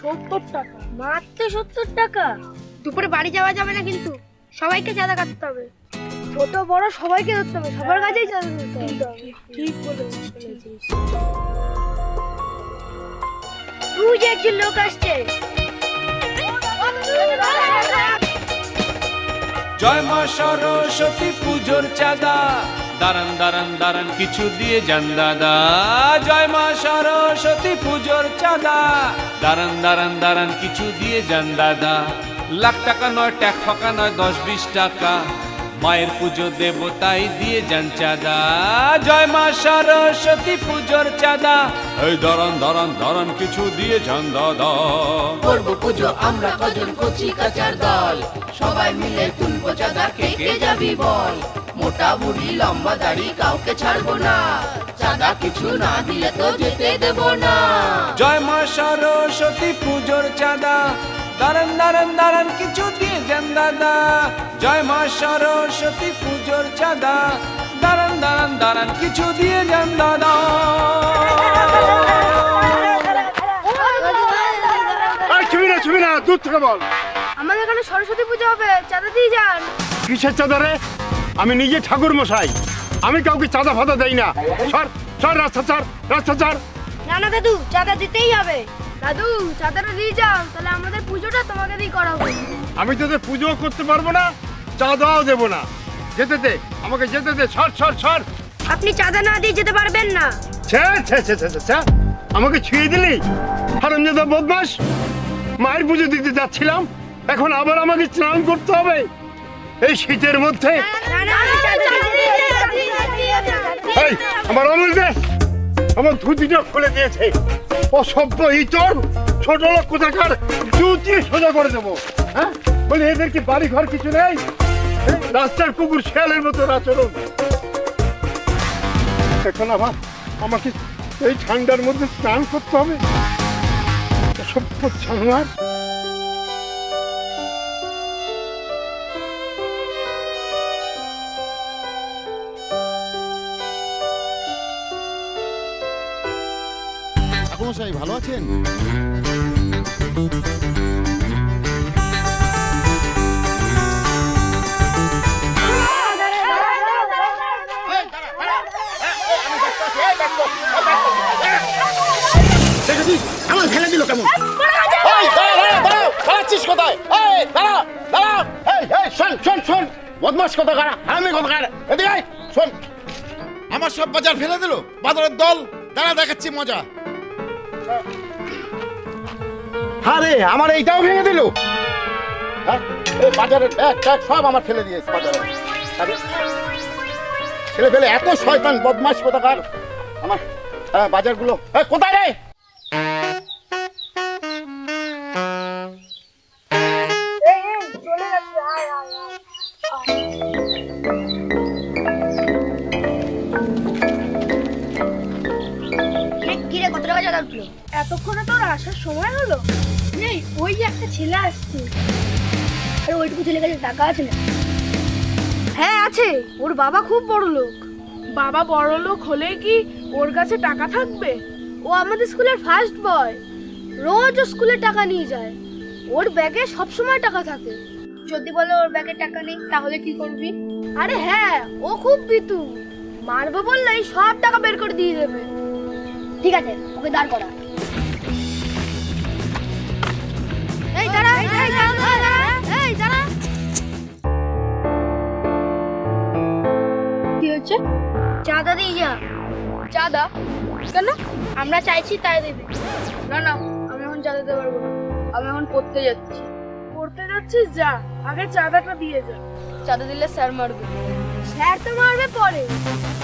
70 টাকা। মাত্র 70 টাকা? দুপুরে বাড়ি যাওয়া যাবে না কিন্তু, সবাইকে চাঁদা কাটতে হবে। ছোট বড় সবাইকে ধরতে হবে, সবার কাছেই চাঁদা দিতে হবে। ঠিক বলেছিস। তুই যে একজন লোক আসছে। জয় মা সরস্বতী পুজোর চাঁদা, দাঁড়ান দাঁড়ান দাঁড়ান কিছু দিয়ে যান দাদা। জয় মা সরস্বতী পুজোর চাঁদা, দাঁড়ান দাঁড়ান দাঁড়ান কিছু দিয়ে যান দাদা। লাখ টাকা নয়, ট্যাক ফাঁকা নয়, 10-20 টাকা, মায়ের পুজো দেব তাই দিয়ে যান চাঁদা। জয় মা সরস্বতী পুজোর চাঁদা, এই দাঁড়ান দাঁড়ান দাঁড়ান কিছু দিয়ে যান দাদা। করবো পুজো আমরা কজন কচি কাচার দল, সবাই মিলে তুলবো চাঁদা, কে কে যাবি বল। মোটা বুড়ি লম্বা দাড়ি কাউকে ছাড়বো না, চাঁদা কিছু না দিলে তো যেতে দেব না। জয় মা সরস্বতী পুজোর চাঁদা, দাঁড়ান দাঁড়ান দাঁড়ান কিছু দিয়ে যান দাদা। জয় মা সরস্বতী পুজোর চাঁদা, দাঁড়ান দাঁড়ান দাঁড়ান কিছু দিয়ে যান দাদা। ছবি না দূর থেকে বল। আমাদের এখানে সরস্বতী পুজো হবে, চাঁদা দিয়ে যান। কিসের চাঁদা রে? আমি নিজে ঠাকুর মশাই, আমি কাউকে চাঁদা ফাদা দেই না। সর সর, রাস্তা ছাড়, রাস্তা ছাড়। না না দাদু, চাঁদা দিতেই হবে। দাদু চাঁদাটা দিয়ে যাও, তাহলে আমাদের পুজোটা তোমাকে দিয়ে করাবো। আমি তোদের পুজো করতে পারবো না, চাঁদাও দেবো না। যেতে দে, আমাকে যেতে দে। সর সর সর। আপনি চাঁদা না দিয়ে যেতে পারবেন না। ছে ছে ছে ছে ছে, ছে। আমাকে ছুঁয়ে দিলি হারামজাদা বদমাস। মায়ের পুজো দিতে যাচ্ছিলাম, এখন আবার আমাকে স্নান করতে হবে এই শীতের মধ্যে? এই আমার অমল দে, আমার ধুতিটা খুলে দিয়েছে। অসভ্য ইতর, ছোট লোক কোথাকার, চুটিয়ে সোজা করে দেবো। হ্যাঁ বলি এদের কি বাড়ি ঘর কিছু নেই? রাস্তার কুকুর শেয়ালের মতো আচরণ। এখন আবার আমাকে এই ঠান্ডার মধ্যে স্নান করতে হবে? অসভ্য জানোয়ার। ঠাকুরমশাই ভালো আছেন? আমার ফেলে দিল কেমন? দাঁড়াচ্ছিস কোথায়? দাঁড়া দাঁড়া। শোন শোন শোন, বদমাস কোথাকার, হারামি কোথাকার, এদিকে আয়। শোন, আমার সব বাজার ফেলে দিল বাজারের দল। দাঁড়া দেখাচ্ছি মজা। আরে আমার এইটাও ভেঙে দিল। এই বাজারের ব্যাগ ট্যাগ সব আমার ফেলে দিয়েছে বাজারে। ছেলে ফেলে এত শয়তান বদমাস কোথাকার। আমার বাজারগুলো কোথায় রে? কিরে কত টাকা চাঁদা উঠলো? এতক্ষণে তোর আসার সময় হলো? এই ওই যে একটা ছেলে আসছে। আরে ওইটুকু ছেলে কাছে টাকা আছে না? হ্যাঁ আছে, ওর বাবা খুব বড় লোক। বাবা বড় লোক হলে কি ওর কাছে টাকা থাকবে? ও আমাদের স্কুলের ফার্স্ট বয়, রোজ ও স্কুলে টাকা নিয়ে যায়। ওর ব্যাগে সব সময় টাকা থাকে। যদি বলে ওর ব্যাগে টাকা নেই তাহলে কি করবি? আরে হ্যাঁ, ও খুব পিতু, মারবো বললেই সব টাকা বের করে দিয়ে দেবে। ঠিক আছে, ওকে দাঁড় করা। এই দাঁড়া, এই দাঁড়া, এই দাঁড়া। কি হচ্ছে? চাঁদা দিয়ে যা। চাঁদা কেন? আমরা চাইছি তাই দেবে। না না, আমি এখন চাঁদা দিতে পারবো না। আমি এখন পড়তে যাচ্ছি। পড়তে যাচ্ছিস? যা, আগে চাঁদাটা দিয়ে যা। চাঁদা দিলে স্যার মারবে। স্যার তো মারবে পরে,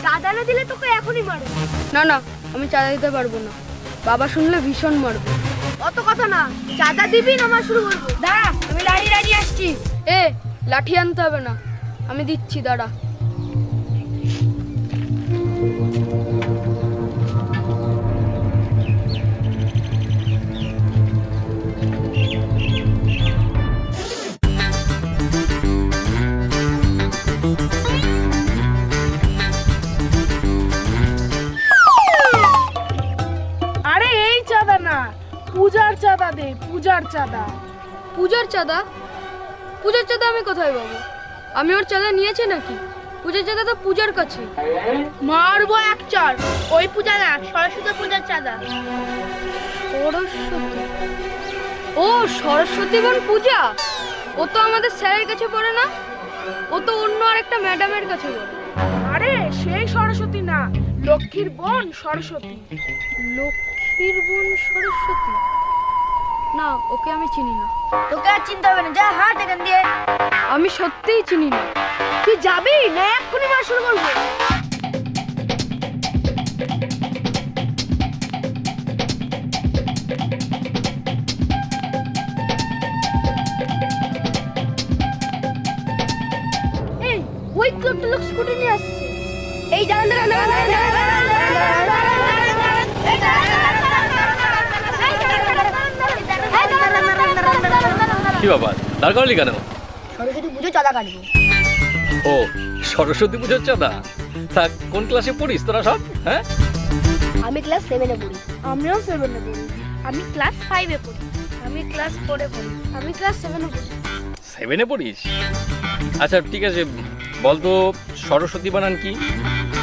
চাঁদা না দিলে তোকে এখনই মারবে। না না, আমি চাঁদা দিতে পারবো না, বাবা শুনলে ভীষণ মারবে। অত কথা না, চাঁদা দিবি না আমার শুরু করবো। দাঁড়া, আমি লাঠি আসছি। এ লাঠি আনতে হবে না, আমি দিচ্ছি, দাঁড়া। আরে এই চাঁদা না, পূজা পূজার চাঁদা দে, পূজার চাঁদা। পূজার চাঁদা? পূজার চাঁদা আমি কোথায় পাবো? আমি ওর চাঁদা নিয়েছি নাকি? পূজার চাঁদা তো পূজার কাছে। মারবো এক চড়। ওই পূজা না, সরস্বতী পূজার চাঁদা। সরস্বতী? ও সরস্বতী বোন পূজা, ও তো আমাদের স্যারের কাছে পড়ে না, ও তো অন্য আরেকটা ম্যাডামের কাছে পড়ে। আরে সেই সরস্বতী না, লক্ষ্মীর বোন সরস্বতী। লক্ষ্মীর বোন সরস্বতী? না, ওকে আমি চিনি না। তোকে আর চিন্তা হবে না, যা হাট এখান দিয়ে। আমি সত্যিই চিনি না। তুই যাবি না এক্ষুনি মার শুরু করবো? এই ওই তো একটা লোক স্কুটি নিয়ে আসছে। এই দাঁড়ান দাঁড়ান দাঁড়ান কি বাবা দাঁড় করালি কেন? সরস্বতী পুজো চাঁদা কাটবো। ও সরস্বতী পুজোর চাঁদা? তা কোন ক্লাসে পড়িস তোরা সব? হ্যাঁ, আমি ক্লাস 7-এ পড়ি। আমিও 7-এ পড়ি। আমি ক্লাস 5-এ পড়ি। আমি ক্লাস 4-এ পড়ি। আমি ক্লাস 7-এ পড়ি। 7-এ পড়িস? আচ্ছা ঠিক আছে, বলতো সরস্বতী বানান কি?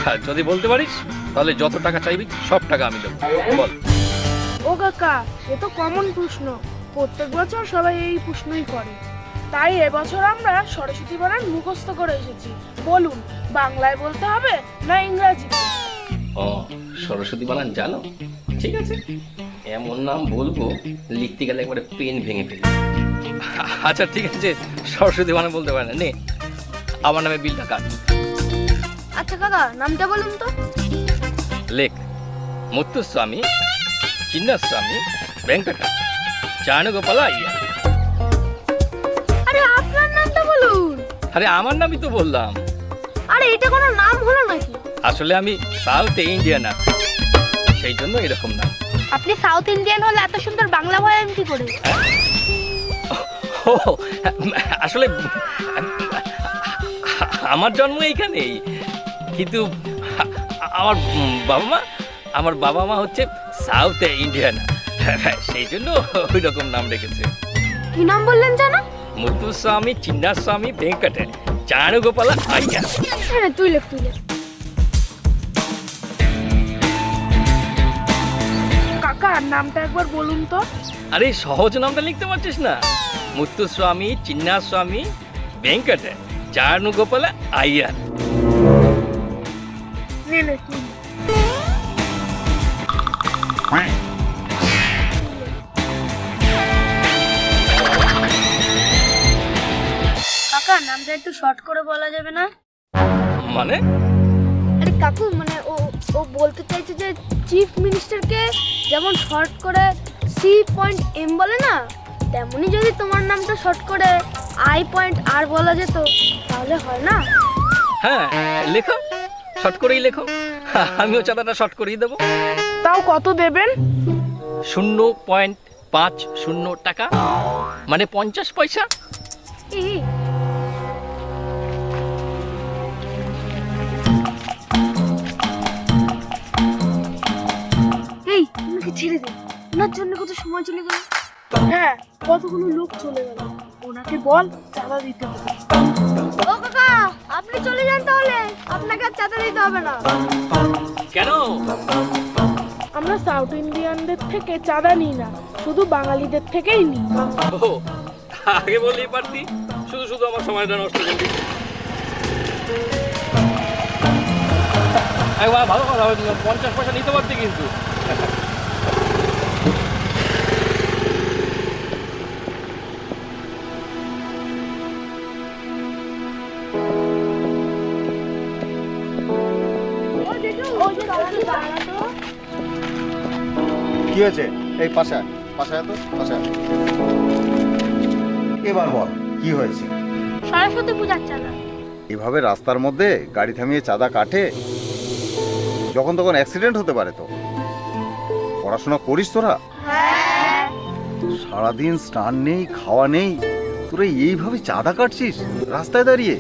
হ্যাঁ, যদি বলতে পারিস তাহলে যত টাকা চাইবি সব টাকা আমি দেবো। বল। ও কাকা, এ তো কমন প্রশ্ন, প্রত্যেক বছর সবাই এই প্রশ্নই করে। তাই এবছর আমরা সরস্বতী বানান মুখস্থ করে এসেছি। বলুন, বাংলায় বলতে হবে না ইংরাজিতে? ও সরস্বতী বানান জানো? ঠিক আছে, এমন নাম বলবো লিখতে গেলে একবারে পেন ভেঙে ফেলি। আচ্ছা ঠিক আছে, সরস্বতী বানান বলতে পারে না, নে আমার নামে বিলটা কাট। আচ্ছা কাকা, নামটা বলুন তো। লেখ মুত্তুস্বামী চিন্নাস্বামী వెంకట চাণগোপাল আইয়া। আরে আপনার নামটা বলুন। আরে আমার নামই তো বললাম। আরে এটা কোনো নাম হলো নাকি? আসলে আমি সাউথ ইন্ডিয়ানা, সেই জন্য এরকম নাম। আপনি সাউথ ইন্ডিয়ান হলে এত সুন্দর বাংলা বলেন কি করে? ও আসলে আমার জন্ম এইখানেই, কিন্তু আমার বাবা মা হচ্ছে সাউথ ইন্ডিয়ানা, সেই জন্য ওই রকম নাম রেখেছে। কি নাম বললেন জানো? মুত্তুস্বামী চিন্নাস্বামী వెంకట চাণগোপাল আইয়া। হ্যাঁ তুই লেখ, তুই লেখ। কাকা, নামটা একবার বলুন তো। আরে সহজ নামটা লিখতে পারছিস না? মুত্তুস্বামী চিন্নাস্বামী వెంకట চাণগোপাল আইয়া। নে নে। কাকা, নামটা একটু শর্ট করে বলা যাবে না? মানে? আরে কাকু, মানে ও ও বলতে চাইছে যে চিফ মিনিস্টারকে যেমন শর্ট করে C.M বলে না, তেমনি যদি তোমার নামটা শর্ট করে I.R বলা যেত তাহলে হয় না? হ্যাঁ লেখো, শর্ট করেই লেখো, আমিও চাঁদাটা শর্ট করেই দেবো। তাও কত দেবেন? 0.50 টাকা, মানে 50 পয়সা। এই এই আমাকে ছেড়ে দে, ওনার জন্য কত সময় চলে গেল। হ্যাঁ, কতগুলো লোক চলে গেল। ওনাকে বল চাঁদা দিতে হবে। ও কাকা, আপনি চলে যান তাহলে, আপনাকে আর চাঁদা দিতে হবে না। কেন? আমরা সাউথ ইন্ডিয়ানদের থেকে চাঁদা নিই না, শুধু বাঙালিদের থেকেই নিই। ও আগে বললেই পারতি, শুধু শুধু আমার সময়টা নষ্ট করবি। একবার ভালো কথা, 50 পয়সা নিতে পারতি কিন্তু। কি হয়েছে? এই পাশে পাশে তো পাশে। এবার বল কি হয়েছে? সরস্বতী পূজার চাঁদা। এভাবে রাস্তার মধ্যে গাড়ি থামিয়ে চাঁদা কাটে? যখন তখন অ্যাক্সিডেন্ট হতে পারে তো। পড়াশোনা করিস তোরা? সারাদিন স্নান নেই, খাওয়া নেই, তোরা এইভাবে চাঁদা কাটছিস রাস্তায় দাঁড়িয়ে?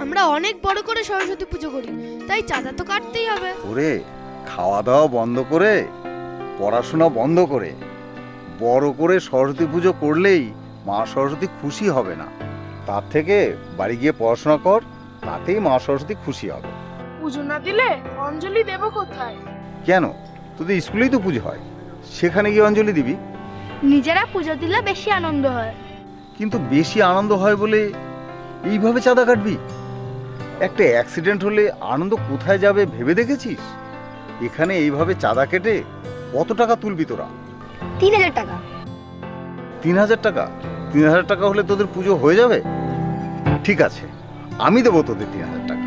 আমরা অনেক বড় করে সরস্বতী পুজো করি, তাই চাঁদা তো কাটতেই হবে। ওরে, খাওয়া দাওয়া বন্ধ করে, পড়াশোনা বন্ধ করে বড় করে সরস্বতী পুজো করলেই মা সরস্বতী খুশি হবে না। তার থেকে বাড়ি গিয়ে পড়াশোনা কর, তাতেই মা সরস্বতী খুশি হবে। পুজো না দিলে অঞ্জলি দেবো কোথায়? কেন, তোদের স্কুলেই তো পুজো হয়, সেখানে গিয়ে অঞ্জলি দিবি। নিজেরা পুজো দিলে বেশি আনন্দ হয়। কিন্তু বেশি আনন্দ হয় বলে এইভাবে চাঁদা কাটবি? একটা অ্যাক্সিডেন্ট হলে আনন্দ কোথায় যাবে ভেবে দেখেছিস? এখানে এইভাবে চাঁদা কেটে কত টাকা তুলবি তোরা? 3000 টাকা। 3000 টাকা? 3000 টাকা হলে তোদের পুজো হয়ে যাবে? ঠিক আছে, আমি দেবো তোদের 3000 টাকা,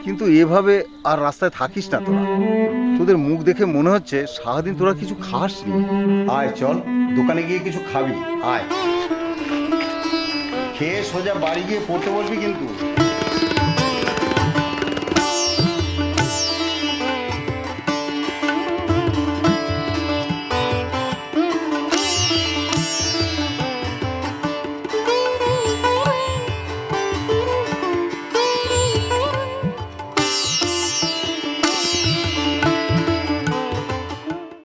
কিন্তু এভাবে আর রাস্তায় থাকিস না তোরা। তোদের মুখ দেখে মনে হচ্ছে সারাদিন তোরা কিছু খাসনি। আয় চল, দোকানে গিয়ে কিছু খাবি। আয়, খেয়ে সোজা বাড়ি গিয়ে পড়তে বসবি কিন্তু।